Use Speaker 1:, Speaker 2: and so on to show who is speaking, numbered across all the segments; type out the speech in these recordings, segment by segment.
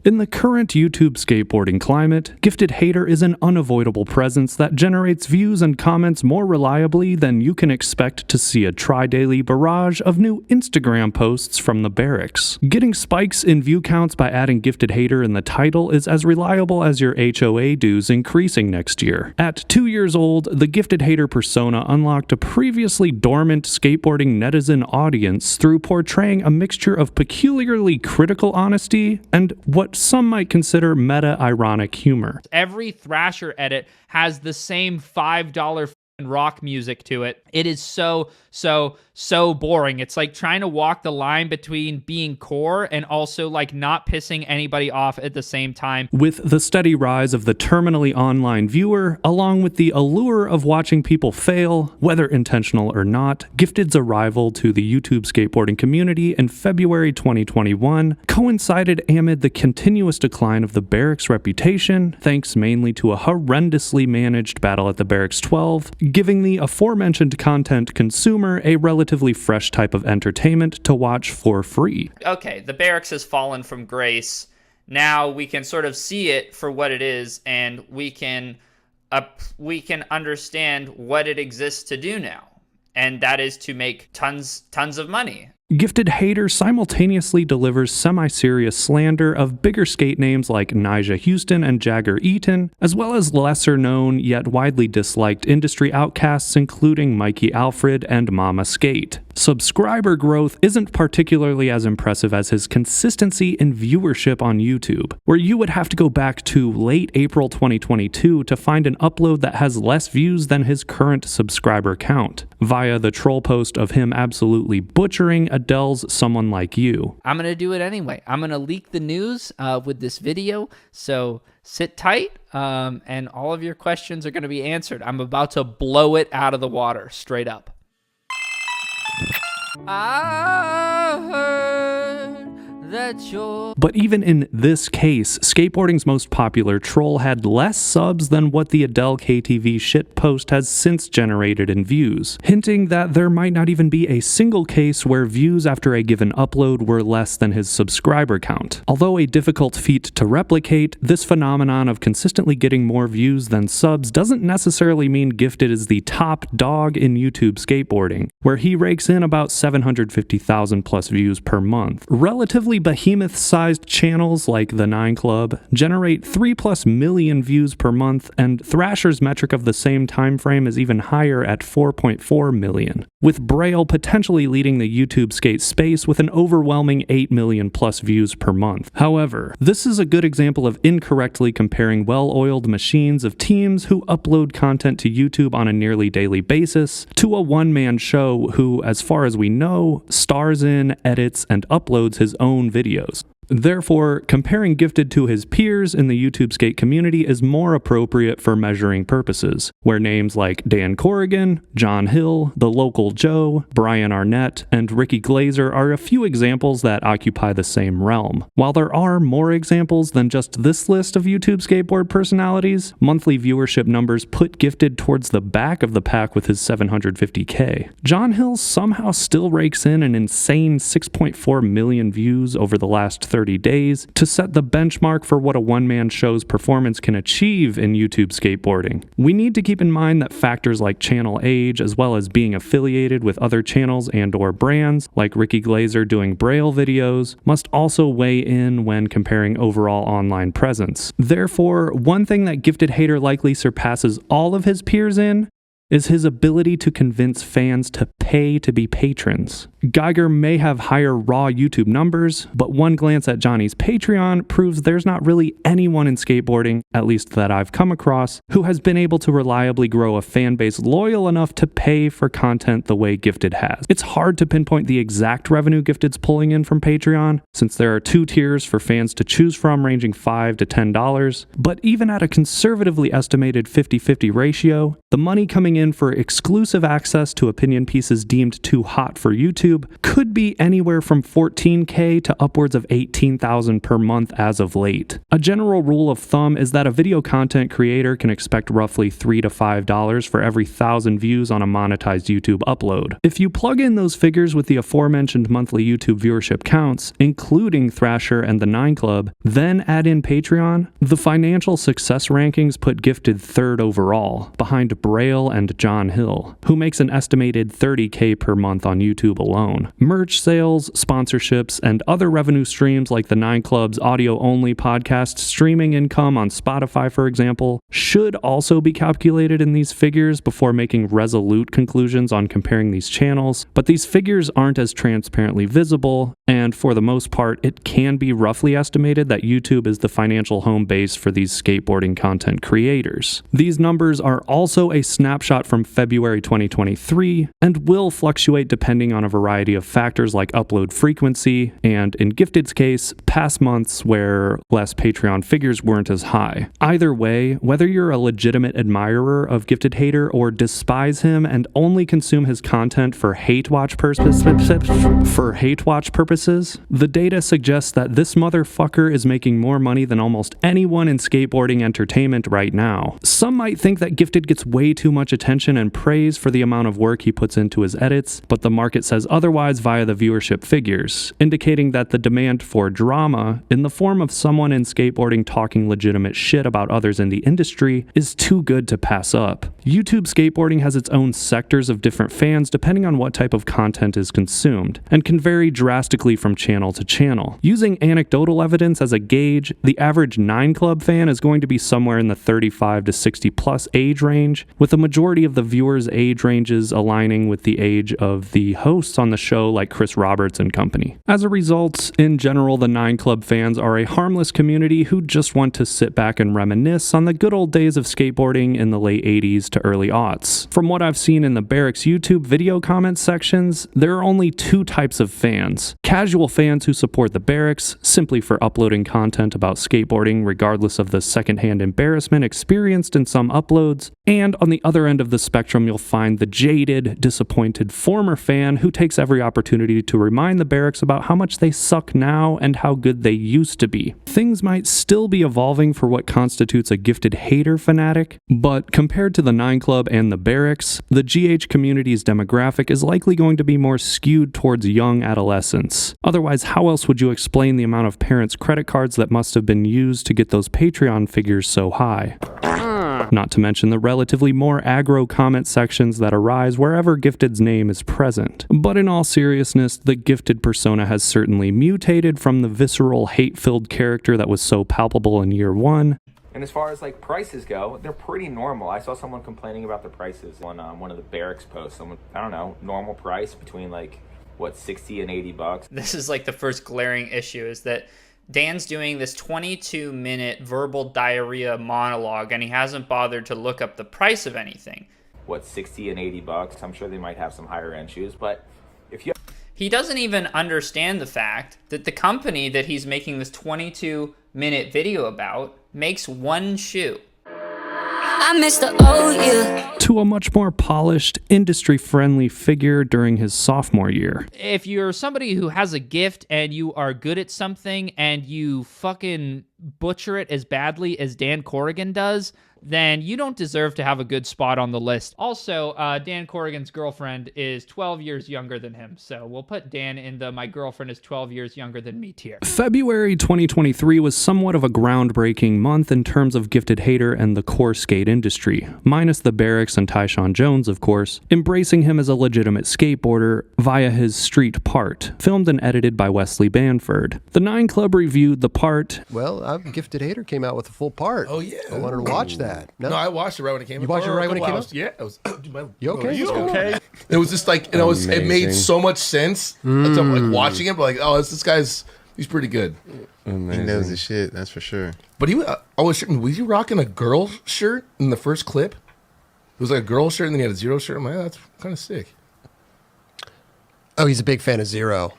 Speaker 1: In the current YouTube skateboarding climate, Gifted Hater is an unavoidable presence that generates views and comments more reliably than you can expect to see a tri-daily barrage of new Instagram posts from the Barracks. Getting spikes in view counts by adding Gifted Hater in the title is as reliable as your HOA dues increasing next year. At 2 years old, the Gifted Hater persona unlocked a previously dormant skateboarding netizen audience through portraying a mixture of peculiarly critical honesty and what some might consider meta-ironic humor.
Speaker 2: Every Thrasher edit has the same $5 rock music to it. It is so boring. It's like trying to walk the line between being core and also like not pissing anybody off at the same time.
Speaker 1: With the steady rise of the terminally online viewer, along with the allure of watching people fail, whether intentional or not, Gifted's arrival to the YouTube skateboarding community in February 2021 coincided amid the continuous decline of the Barracks reputation, thanks mainly to a horrendously managed battle at the Barracks 12, giving the aforementioned content consumer a relatively fresh type of entertainment to watch for free.
Speaker 2: Okay, the Barracks has fallen from grace. Now we can sort of see it for what it is, and we can understand what it exists to do now, and that is to make tons of money.
Speaker 1: Gifted Hater simultaneously delivers semi-serious slander of bigger skate names like Nyjah Huston and Jagger Eaton, as well as lesser-known yet widely disliked industry outcasts including Mikey Alfred and Mama Skate. Subscriber growth isn't particularly as impressive as his consistency in viewership on YouTube, where you would have to go back to late April 2022 to find an upload that has less views than his current subscriber count, via the troll post of him absolutely butchering Adele's Someone Like You.
Speaker 2: I'm going to do it anyway. I'm going to leak the news with this video, so sit tight, and all of your questions are going to be answered. I'm about to blow it out of the water, straight up. I heard that you're...
Speaker 1: But even in this case, skateboarding's most popular troll had less subs than what the Adele KTV shitpost has since generated in views, hinting that there might not even be a single case where views after a given upload were less than his subscriber count. Although a difficult feat to replicate, this phenomenon of consistently getting more views than subs doesn't necessarily mean Gifted is the top dog in YouTube skateboarding, where he rakes in about 750,000 plus views per month. Relatively behemoth-sized channels like the 9 Club generate 3+ million views per month, and Thrasher's metric of the same time frame is even higher at 4.4 million, with Braille potentially leading the YouTube skate space with an overwhelming 8 million plus views per month. However, this is a good example of incorrectly comparing well-oiled machines of teams who upload content to YouTube on a nearly daily basis to a one-man show who, as far as we know, stars in, edits, and uploads his own videos. Therefore, comparing Gifted to his peers in the YouTube skate community is more appropriate for measuring purposes, where names like Dan Corrigan, John Hill, The Local Joe, Brian Arnett, and Ricky Glazer are a few examples that occupy the same realm. While there are more examples than just this list of YouTube skateboard personalities, monthly viewership numbers put Gifted towards the back of the pack with his 750K. John Hill somehow still rakes in an insane 6.4 million views over the last 30 days to set the benchmark for what a one-man show's performance can achieve in YouTube skateboarding. We need to keep in mind that factors like channel age, as well as being affiliated with other channels and/or brands, like Ricky Glazer doing Braille videos, must also weigh in when comparing overall online presence. Therefore, one thing that Gifted Hater likely surpasses all of his peers in is his ability to convince fans to pay to be patrons. Geiger may have higher raw YouTube numbers, but one glance at Johnny's Patreon proves there's not really anyone in skateboarding, at least that I've come across, who has been able to reliably grow a fan base loyal enough to pay for content the way Gifted has. It's hard to pinpoint the exact revenue Gifted's pulling in from Patreon, since there are 2 tiers for fans to choose from ranging $5 to $10, but even at a conservatively estimated 50-50 ratio, the money coming in for exclusive access to opinion pieces deemed too hot for YouTube could be anywhere from $14K to upwards of $18,000 per month as of late. A general rule of thumb is that a video content creator can expect roughly $3 to $5 for every 1,000 views on a monetized YouTube upload. If you plug in those figures with the aforementioned monthly YouTube viewership counts, including Thrasher and the 9 Club, then add in Patreon, the financial success rankings put Gifted third overall, behind Braille and John Hill, who makes an estimated $30K per month on YouTube alone. Merch sales, sponsorships, and other revenue streams like the 9 Club's audio-only podcast streaming income on Spotify, for example, should also be calculated in these figures before making resolute conclusions on comparing these channels, but these figures aren't as transparently visible, and for the most part, it can be roughly estimated that YouTube is the financial home base for these skateboarding content creators. These numbers are also a snapshot from February 2023 and will fluctuate depending on a variety of factors like upload frequency and, in Gifted's case, past months where less Patreon figures weren't as high. Either way, whether you're a legitimate admirer of Gifted Hater or despise him and only consume his content for hate watch purposes, the data suggests that this motherfucker is making more money than almost anyone in skateboarding entertainment right now. Some might think that Gifted gets way too much attention and praise for the amount of work he puts into his edits, but the market says otherwise via the viewership figures, indicating that the demand for drama, in the form of someone in skateboarding talking legitimate shit about others in the industry, is too good to pass up. YouTube skateboarding has its own sectors of different fans depending on what type of content is consumed, and can vary drastically from channel to channel. Using anecdotal evidence as a gauge, the average 9 Club fan is going to be somewhere in the 35 to 60 plus age range, with the majority of the viewers' age ranges aligning with the age of the hosts on the show like Chris Roberts and company. As a result, in general, the 9 Club fans are a harmless community who just want to sit back and reminisce on the good old days of skateboarding in the late 80s to early aughts. From what I've seen in the Barracks YouTube video comment sections, there are only two types of fans. Casual fans who support the Barracks simply for uploading content about skateboarding regardless of the secondhand embarrassment experienced in some uploads, and on the other end of the spectrum you'll find the jaded, disappointed former fan who takes every opportunity to remind the Barracks about how much they suck now and how good they used to be. Things might still be evolving for what constitutes a Gifted Hater fanatic, but compared to the 9 Club and the Barracks, the GH community's demographic is likely going to be more skewed towards young adolescents. Otherwise, how else would you explain the amount of parents' credit cards that must have been used to get those Patreon figures so high? Not to mention the relatively more aggro comment sections that arise wherever Gifted's name is present. But in all seriousness, the Gifted persona has certainly mutated from the visceral, hate-filled character that was so palpable in year one.
Speaker 3: And as far as like prices go, they're pretty normal. I saw someone complaining about the prices on one of the Barracks posts. Someone, I don't know, normal price between like, what, 60 and 80 bucks.
Speaker 2: This is like the first glaring issue, is that Dan's doing this 22-minute verbal diarrhea monologue, and he hasn't bothered to look up the price of anything.
Speaker 3: What, 60 and 80 bucks? I'm sure they might have some higher end shoes, but if you...
Speaker 2: He doesn't even understand the fact that the company that he's making this 22-minute video about makes one shoe.
Speaker 4: I miss the old you.
Speaker 1: To a much more polished, industry-friendly figure during his sophomore year.
Speaker 2: If you're somebody who has a gift and you are good at something and you fucking butcher it as badly as Dan Corrigan does, then you don't deserve to have a good spot on the list. Also, Dan Corrigan's girlfriend is 12 years younger than him, so we'll put Dan in the my girlfriend is 12 years younger than me tier.
Speaker 1: February 2023 was somewhat of a groundbreaking month in terms of Gifted Hater and the core skate industry, minus the Barracks and Tyshawn Jones, of course, embracing him as a legitimate skateboarder via his Street Part, filmed and edited by Wesley Banford. The 9 Club reviewed the part.
Speaker 5: Well, Gifted Hater came out with a full part.
Speaker 6: Oh, yeah.
Speaker 5: I wanted to watch that.
Speaker 6: No, I watched it right when it came out.
Speaker 5: You watched it right when it came out?
Speaker 6: Yeah. It was,
Speaker 5: You okay?
Speaker 6: You okay? It was just like, it made so much sense. Until like watching it, but like, oh, this guy's, he's pretty good.
Speaker 7: Amazing. He knows his shit, that's for sure.
Speaker 6: But was he rocking a girl shirt in the first clip? It was like a girl shirt and then he had a Zero shirt. I'm like, oh, that's kind of sick.
Speaker 5: Oh, he's a big fan of Zero.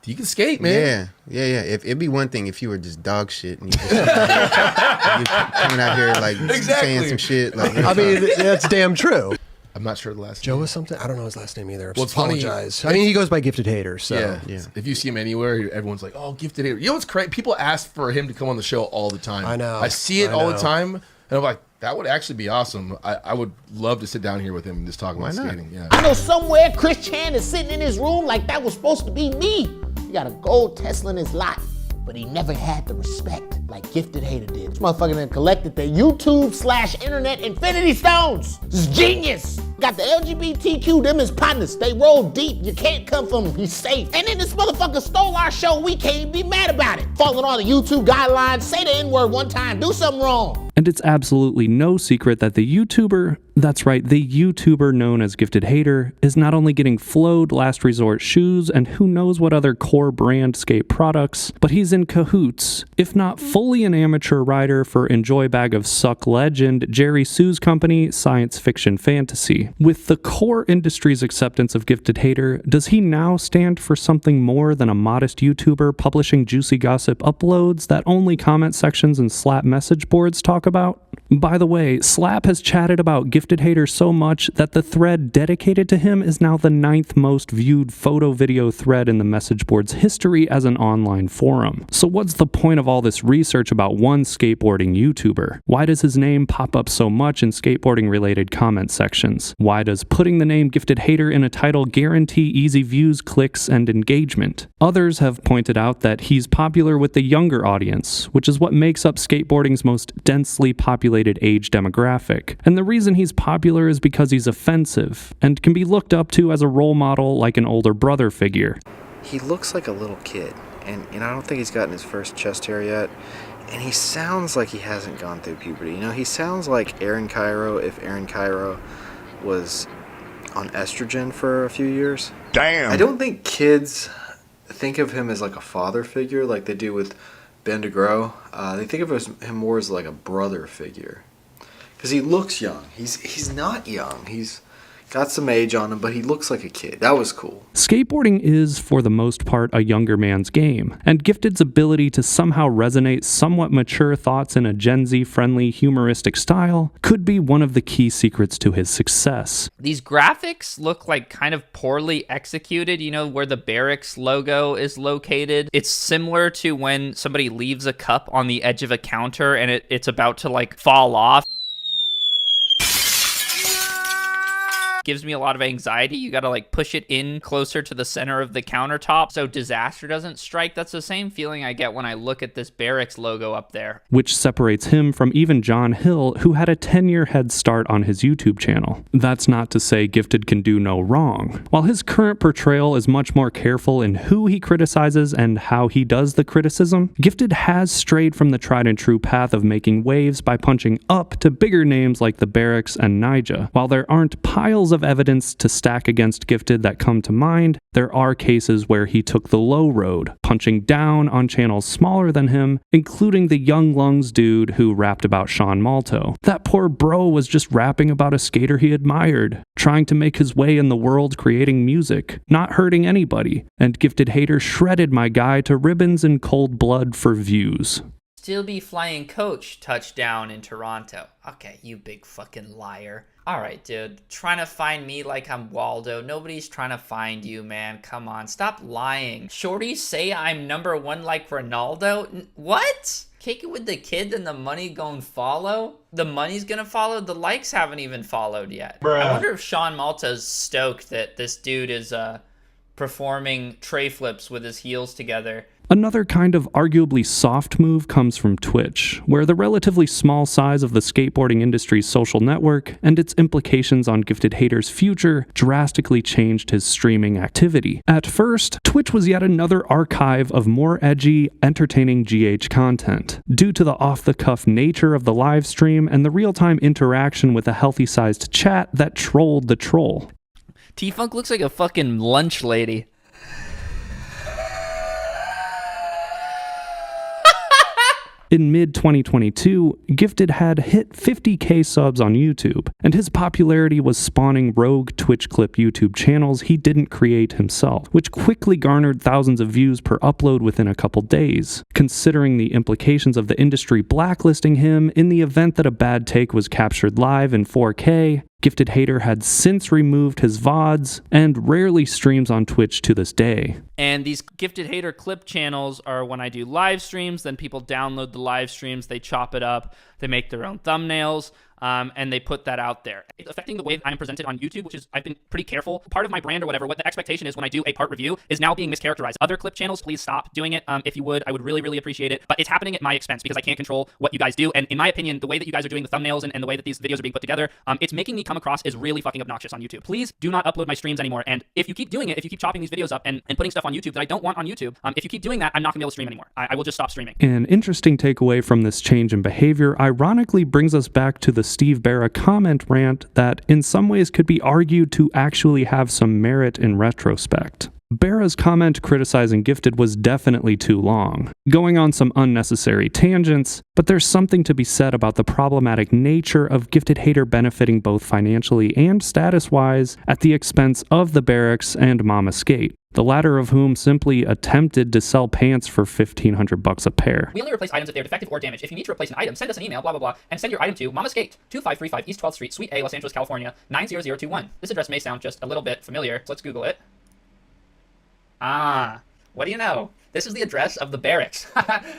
Speaker 6: You can skate, man.
Speaker 7: Yeah. If it'd be one thing if you were just dog shit and you just coming out here like saying some shit. Like,
Speaker 5: I mean, that's damn true.
Speaker 6: I'm not sure the last
Speaker 5: Joe
Speaker 6: name.
Speaker 5: or something? I don't know his last name either.
Speaker 6: Well, it's funny.
Speaker 5: Apologize. I mean, he goes by Gifted Hater, so.
Speaker 6: Yeah. If you see him anywhere, everyone's like, "Oh, Gifted Hater." You know what's crazy? People ask for him to come on the show all the time.
Speaker 5: I know.
Speaker 6: I see it
Speaker 5: I
Speaker 6: all the
Speaker 5: know.
Speaker 6: time, and I'm like, that would actually be awesome. I would love to sit down here with him and just talk about
Speaker 7: not?
Speaker 6: skating. Yeah.
Speaker 8: I know somewhere Chris Chan is sitting in his room like that was supposed to be me. He got a gold Tesla in his lot, but he never had the respect like Gifted Hater did. This motherfucker then collected the YouTube/internet Infinity Stones. This is genius. Got the LGBTQ, them as partners. They roll deep. You can't come from him. He's safe. And then this motherfucker stole our show. We can't be mad about it. Following all the YouTube guidelines, say the N-word one time, do something wrong.
Speaker 1: And it's absolutely no secret that the YouTuber, that's right, the YouTuber known as Gifted Hater, is not only getting flowed Last Resort shoes and who knows what other core brand skate products, but he's in cahoots, if not fully an amateur writer for Enjoy Bag of Suck legend Jerry Sue's company, Science Fiction Fantasy. With the core industry's acceptance of Gifted Hater, does he now stand for something more than a modest YouTuber publishing juicy gossip uploads that only comment sections and Slap message boards talk about? By the way, Slap has chatted about Gifted Hater so much that the thread dedicated to him is now the 9th most viewed photo video thread in the message board's history as an online forum. So what's the point of all this research about one skateboarding YouTuber? Why does his name pop up so much in skateboarding related comment sections? Why does putting the name Gifted Hater in a title guarantee easy views, clicks, and engagement? Others have pointed out that he's popular with the younger audience, which is what makes up skateboarding's most densely populated age demographic. And the reason he's popular is because he's offensive, and can be looked up to as a role model like an older brother figure.
Speaker 9: He looks like a little kid, and I don't think he's gotten his first chest hair yet, and he sounds like he hasn't gone through puberty. You know, he sounds like Aaron Cairo if Aaron Cairo was on estrogen for a few years.
Speaker 10: Damn.
Speaker 9: I don't think kids think of him as like a father figure like they do with Ben DeGrow. They think of him more as like a brother figure, because he looks young. He's not young. He's got some age on him, but he looks like a kid. That was cool.
Speaker 1: Skateboarding is, for the most part, a younger man's game, and Gifted's ability to somehow resonate somewhat mature thoughts in a Gen Z-friendly, humoristic style could be one of the key secrets to his success.
Speaker 2: These graphics look like kind of poorly executed, you know, where the Barracks logo is located. It's similar to when somebody leaves a cup on the edge of a counter and it's about to like fall off. Gives me a lot of anxiety. You gotta like push it in closer to the center of the countertop so disaster doesn't strike. That's the same feeling I get when I look at this Barracks logo up there.
Speaker 1: Which separates him from even John Hill, who had a 10-year head start on his YouTube channel. That's not to say Gifted can do no wrong. While his current portrayal is much more careful in who he criticizes and how he does the criticism, Gifted has strayed from the tried and true path of making waves by punching up to bigger names like the Barracks and Nija. While there aren't piles of evidence to stack against Gifted that come to mind, there are cases where he took the low road, punching down on channels smaller than him, including the Young Lungs dude who rapped about Sean Malto. That poor bro was just rapping about a skater he admired, trying to make his way in the world creating music, not hurting anybody, and Gifted Hater shredded my guy to ribbons in cold blood for views.
Speaker 2: Still be flying coach touchdown in Toronto. Okay, you big fucking liar. All right, dude. Trying to find me like I'm Waldo. Nobody's trying to find you, man. Come on, stop lying. Shorties say I'm number one like Ronaldo. What? Kick it with the kid, then the money gon' follow? The money's gonna follow? The likes haven't even followed yet. Bruh. I wonder if Sean Malta's stoked that this dude is performing tray flips with his heels together.
Speaker 1: Another kind of arguably soft move comes from Twitch, where the relatively small size of the skateboarding industry's social network and its implications on Gifted Hater's future drastically changed his streaming activity. At first, Twitch was yet another archive of more edgy, entertaining GH content. Due to the off-the-cuff nature of the live stream and the real-time interaction with a healthy-sized chat that trolled the troll.
Speaker 2: T-Funk looks like a fucking lunch lady.
Speaker 1: In mid-2022, Gifted had hit 50k subs on YouTube, and his popularity was spawning rogue Twitch clip YouTube channels he didn't create himself, which quickly garnered thousands of views per upload within a couple days. Considering the implications of the industry blacklisting him in the event that a bad take was captured live in 4K, Gifted Hater had since removed his VODs and rarely streams on Twitch to this day.
Speaker 2: And these Gifted Hater clip channels are when I do live streams, then people download the live streams, they chop it up, they make their own thumbnails, and they put that out there. It's affecting the way that I'm presented on YouTube, which is, I've been pretty careful. Part of my brand or whatever, what the expectation is when I do a part review is now being mischaracterized. Other clip channels, please stop doing it. If you would, I would really, really appreciate it. But it's happening at my expense because I can't control what you guys do. And in my opinion, the way that you guys are doing the thumbnails and the way that these videos are being put together, it's making me come across as really fucking obnoxious on YouTube. Please do not upload my streams anymore. And if you keep doing it, if you keep chopping these videos up and putting stuff on YouTube that I don't want on YouTube, if you keep doing that, I'm not gonna be able to stream anymore. I will just stop streaming.
Speaker 1: An interesting takeaway from this change in behavior ironically brings us back to the Steve Barracks comment rant that in some ways could be argued to actually have some merit in retrospect. Barra's comment criticizing Gifted was definitely too long, going on some unnecessary tangents, but there's something to be said about the problematic nature of Gifted Hater benefiting both financially and status-wise at the expense of the Barracks and Mama Skate, the latter of whom simply attempted to sell pants for $1,500 a pair.
Speaker 2: We only replace items if they're defective or damaged. If you need to replace an item, send us an email, blah, blah, blah, and send your item to Mama Skate, 2535 East 12th Street, Suite A, Los Angeles, California, 90021. This address may sound just a little bit familiar, so let's Google it. What do you know? This is the address of the Barracks.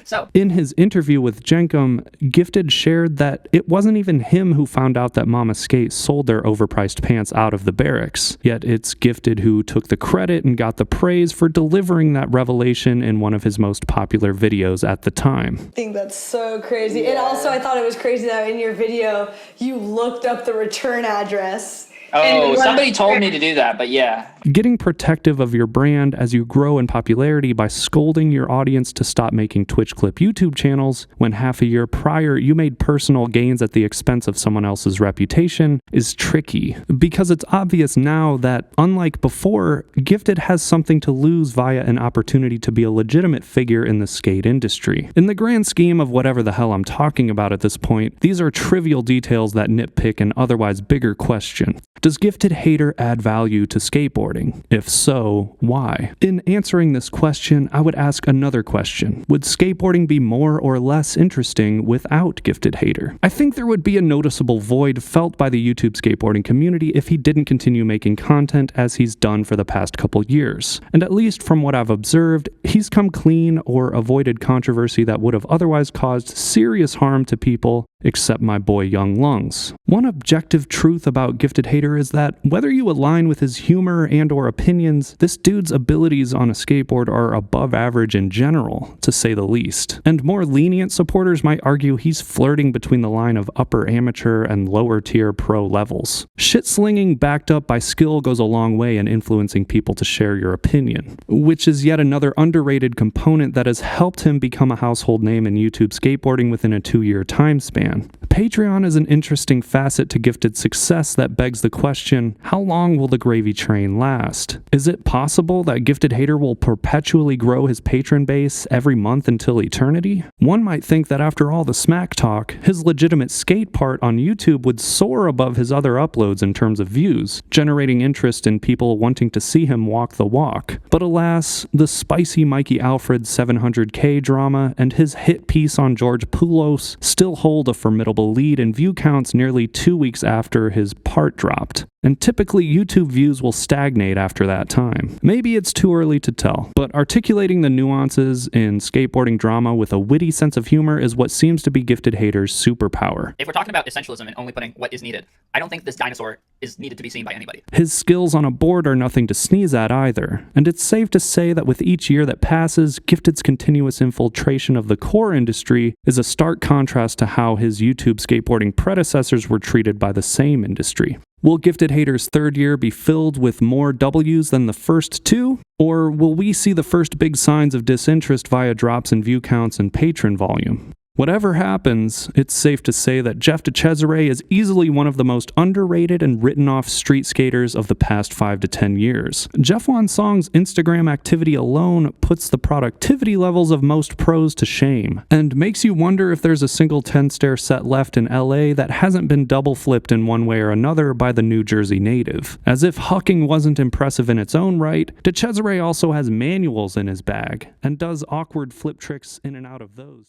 Speaker 2: So,
Speaker 1: in his interview with Jenkum, Gifted shared that it wasn't even him who found out that Mama Skate sold their overpriced pants out of the Barracks, yet it's Gifted who took the credit and got the praise for delivering that revelation in one of his most popular videos at the time.
Speaker 10: I think that's so crazy. And also, I thought it was crazy that in your video, you looked up the return address.
Speaker 2: oh, somebody told me to do that, but yeah.
Speaker 1: Getting protective of your brand as you grow in popularity by scolding your audience to stop making Twitch clip YouTube channels when half a year prior you made personal gains at the expense of someone else's reputation is tricky, because it's obvious now that, unlike before, Gifted has something to lose via an opportunity to be a legitimate figure in the skate industry. In the grand scheme of whatever the hell I'm talking about at this point, these are trivial details that nitpick an otherwise bigger question. Does Gifted Hater add value to skateboarding? If so, why? In answering this question, I would ask another question. Would skateboarding be more or less interesting without Gifted Hater? I think there would be a noticeable void felt by the YouTube skateboarding community if he didn't continue making content as he's done for the past couple years. And at least from what I've observed, he's come clean or avoided controversy that would have otherwise caused serious harm to people except my boy Young Lungs. One objective truth about Gifted Hater is that whether you align with his humor and or opinions, this dude's abilities on a skateboard are above average in general, to say the least. And more lenient supporters might argue he's flirting between the line of upper amateur and lower tier pro levels. Shit slinging backed up by skill goes a long way in influencing people to share your opinion, which is yet another underrated component that has helped him become a household name in YouTube skateboarding within a 2-year time span. Patreon is an interesting facet to Gifted success that begs the question, how long will the gravy train last? Is it possible that Gifted Hater will perpetually grow his patron base every month until eternity? One might think that after all the smack talk, his legitimate skate part on YouTube would soar above his other uploads in terms of views, generating interest in people wanting to see him walk the walk. But alas, the spicy Mikey Alfred 700K drama and his hit piece on George Poulos still hold a formidable lead in view counts nearly 2 weeks after his part dropped. And typically YouTube views will stagnate after that time. Maybe it's too early to tell, but articulating the nuances in skateboarding drama with a witty sense of humor is what seems to be Gifted Hater's superpower.
Speaker 2: If we're talking about essentialism and only putting what is needed, I don't think this dinosaur is needed to be seen by anybody.
Speaker 1: His skills on a board are nothing to sneeze at either, and it's safe to say that with each year that passes, Gifted's continuous infiltration of the core industry is a stark contrast to how his YouTube skateboarding predecessors were treated by the same industry. Will Gifted Hater's third year be filled with more W's than the first two? Or will we see the first big signs of disinterest via drops in view counts and patron volume? Whatever happens, it's safe to say that Jeff DeCesare is easily one of the most underrated and written off street skaters of the past 5 to 10 years. Jeff Wansong's Instagram activity alone puts the productivity levels of most pros to shame, and makes you wonder if there's a single 10-stair set left in LA that hasn't been double flipped in one way or another by the New Jersey native. As if hucking wasn't impressive in its own right, DeCesare also has manuals in his bag, and does awkward flip tricks in and out of those.